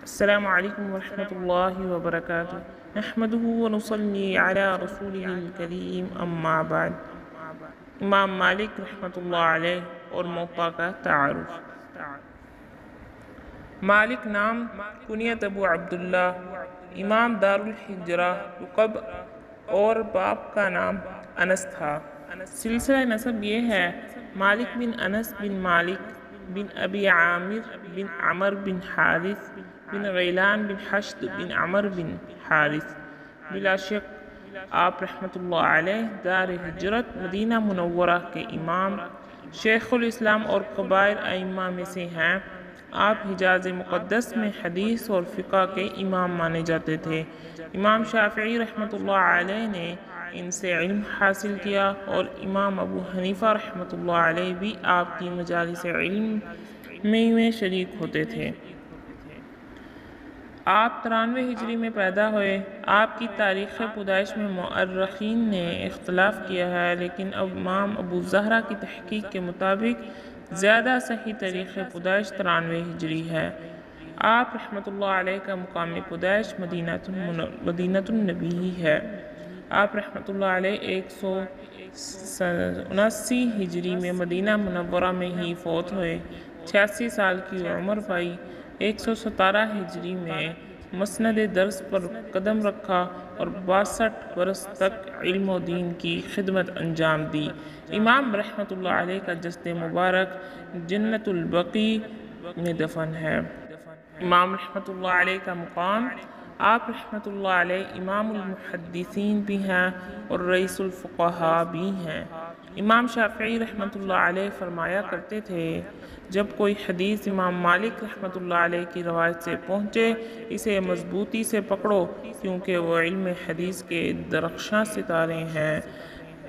السلام علیکم ورحمۃ اللہ وبرکاتہ نحمدہ ونصلی علی رسولہ الکریم اما بعد۔ امام مالک رحمۃ اللہ علیہ اور موقع کا تعارف۔ مالک نام، کنیت ابو عبداللہ، امام دار الحجرہ، لقب اور باپ کا نام انس تھا۔ سلسلہ نسب یہ ہے: مالک بن انس بن مالک بن ابی عامر بن عمر بن حارث بن غیلان بن حشد بن عمر بن حارث۔ بلا شک آپ رحمۃ اللہ علیہ دار ہجرت مدینہ منورہ کے امام، شیخ الاسلام اور کبائر ائمہ میں سے ہیں۔ آپ حجاز مقدس میں حدیث اور فقہ کے امام مانے جاتے تھے۔ امام شافعی رحمۃ اللہ علیہ نے ان سے علم حاصل کیا اور امام ابو حنیفہ رحمۃ اللہ علیہ بھی آپ کی مجالس علم میں شریک ہوتے تھے۔ آپ 93 ہجری میں پیدا ہوئے۔ آپ کی تاریخ پیدائش میں مؤرخین نے اختلاف کیا ہے، لیکن امام ابو زہرہ کی تحقیق کے مطابق زیادہ صحیح تاریخ پیدائش 93 ہجری ہے۔ آپ رحمۃ اللہ علیہ کا مقام پیدائش مدینہ النبی ہی ہے۔ آپ رحمۃ اللہ علیہ 179 ہجری میں مدینہ منورہ میں ہی فوت ہوئے، 86 سال کی عمر پائی۔ 117 ہجری میں مسند درس پر قدم رکھا اور 62 برس تک علم و دین کی خدمت انجام دی۔ امام رحمۃ اللہ علیہ کا جسد مبارک جنت البقیع میں دفن ہے۔ امام رحمۃ اللہ علیہ کا مقام: آپ رحمۃ اللہ علیہ امام المحدثین بھی ہیں اور رئیس الفقہاء بھی ہیں۔ امام شافعی رحمۃ اللہ علیہ فرمایا کرتے تھے: جب کوئی حدیث امام مالک رحمۃ اللہ علیہ کی روایت سے پہنچے، اسے مضبوطی سے پکڑو، کیونکہ وہ علم حدیث کے درخشاں ستارے ہیں۔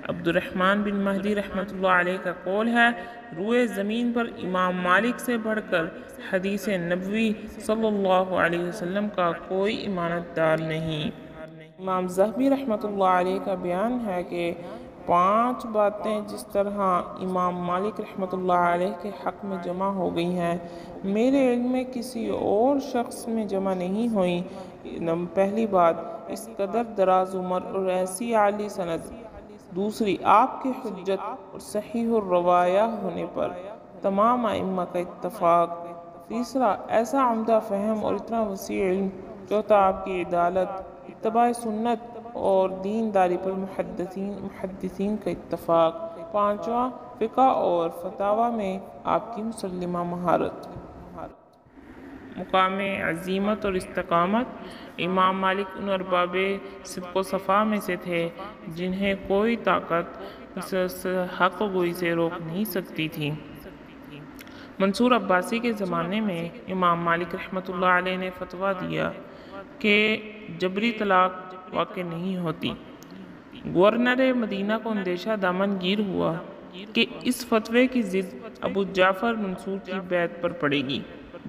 عبد الرحمن بن مہدی رحمۃ اللہ علیہ کا قول ہے: روئے زمین پر امام مالک سے بڑھ کر حدیث نبوی صلی اللہ علیہ وسلم کا کوئی امانت دار نہیں۔ امام ذہبی رحمۃ اللہ علیہ کا بیان ہے کہ 5 باتیں جس طرح امام مالک رحمۃ اللہ علیہ کے حق میں جمع ہو گئی ہیں، میرے علم میں کسی اور شخص میں جمع نہیں ہوئیں۔ پہلی بات، اس قدر دراز عمر اور ایسی عالی سند۔ دوسری، آپ کے حجت اور صحیح الروایہ ہونے پر تمام ائمہ کا اتفاق۔ تیسرا، ایسا عمدہ فہم اور اتنا وسیع علم۔ چوتھا، آپ کی عدالت، اتباع سنت اور دینداری پر محدثین کا اتفاق۔ پانچواں، فقہ اور فتاویٰ میں آپ کی مسلمہ مہارت۔ مقام عزیمت اور استقامت: امام مالک ان ارباب صدق و صفا میں سے تھے جنہیں کوئی طاقت حق گوئی سے روک نہیں سکتی تھی۔ منصور عباسی کے زمانے میں امام مالک رحمۃ اللہ علیہ نے فتویٰ دیا کہ جبری طلاق واقع نہیں ہوتی۔ گورنر مدینہ کو اندیشہ دامن گیر ہوا کہ اس فتوے کی ضد ابو جعفر منصور کی بیعت پر پڑے گی،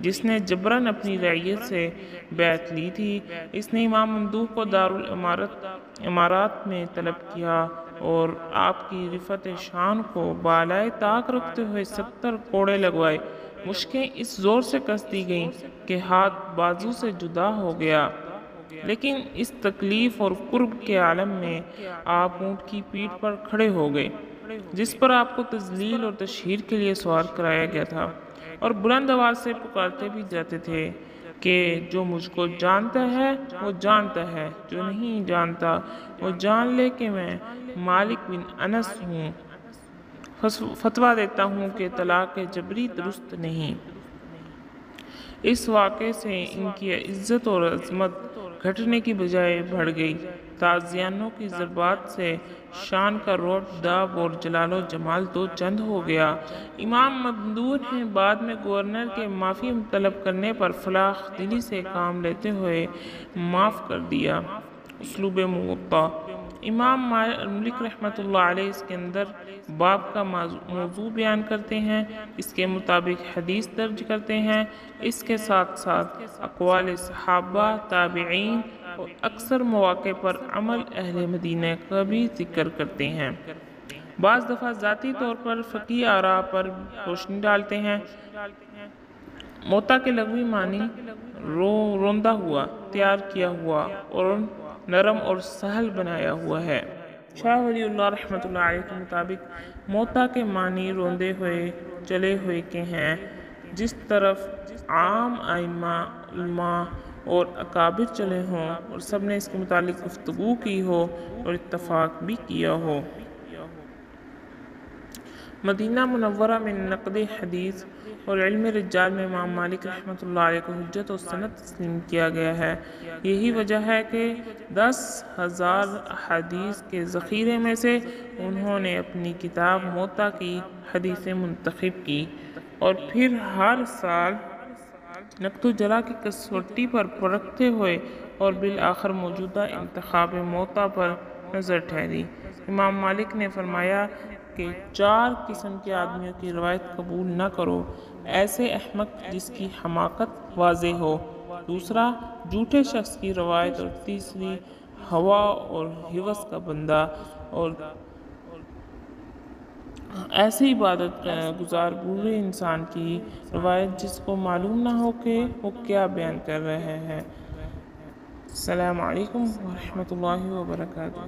جس نے جبراً اپنی رعیت سے بیعت لی تھی۔ اس نے امام ممدوح کو دارالامارات میں طلب کیا اور آپ کی رفعت شان کو بالائے طاق رکھتے ہوئے 70 کوڑے لگوائے۔ مشقیں اس زور سے کس دی گئیں کہ ہاتھ بازو سے جدا ہو گیا، لیکن اس تکلیف اور کرب کے عالم میں آپ اونٹ کی پیٹھ پر کھڑے ہو گئے، جس پر آپ کو تذلیل اور تشہیر کے لیے سوار کرایا گیا تھا، اور بلند آواز سے پکارتے بھی جاتے تھے کہ جو مجھ کو جانتا ہے وہ جانتا ہے، جو نہیں جانتا وہ جان لے کہ میں مالک بن انس ہوں۔ فتویٰ دیتا ہوں کہ طلاق جبری درست نہیں۔ اس واقعے سے ان کی عزت اور عظمت گھٹنے کی بجائے بڑھ گئی۔ تازیانوں کی ضربات سے شان کا رعب داب اور جلال و جمال دو چند ہو گیا۔ امام ممدوح نے بعد میں گورنر کے معافی طلب کرنے پر فلاح دلی سے کام لیتے ہوئے معاف کر دیا۔ اسلوب موطا: امام مالک رحمۃ اللہ علیہ اس کے اندر باب کا موضوع بیان کرتے ہیں، اس کے مطابق حدیث درج کرتے ہیں، اس کے ساتھ ساتھ اقوال صحابہ، تابعین اور اکثر مواقع پر عمل اہل مدینہ کا بھی ذکر کرتے ہیں۔ بعض دفعہ ذاتی طور پر فقہی آراء پر روشنی ڈالتے ہیں۔ موتا کے لغوی معنی روندہ ہوا، تیار کیا ہوا اور نرم اور سہل بنایا ہوا ہے۔ شاہ ولی اللہ رحمۃ اللہ علیہ کے مطابق موتا کے معنی روندے ہوئے چلے ہوئے کے ہیں، جس طرف عام ائمہ، علماء اور اکابر چلے ہوں اور سب نے اس کے متعلق گفتگو کی ہو اور اتفاق بھی کیا ہو۔ مدینہ منورہ میں نقد حدیث اور علم رجال میں امام مالک رحمۃ اللہ علیہ کو حجت و سند تسلیم کیا گیا ہے۔ یہی وجہ ہے کہ 10,000 احادیث کے ذخیرے میں سے انہوں نے اپنی کتاب موطا کی حدیثیں منتخب کی اور پھر ہر سال نقد و جرح کی کسوٹی پر پرکھتے ہوئے اور بالآخر موجودہ انتخاب موطا پر نظر ٹھہری۔ امام مالک نے فرمایا کہ 4 قسم کے آدمیوں کی روایت قبول نہ کرو: ایسے احمق جس کی حماقت واضح ہو، دوسرا جھوٹے شخص کی روایت، اور تیسری ہوا اور ہوس کا بندہ، اور ایسے عبادت گزار بوڑھے انسان کی روایت جس کو معلوم نہ ہو کہ وہ کیا بیان کر رہے ہیں۔ السلام علیکم ورحمۃ اللہ وبرکاتہ۔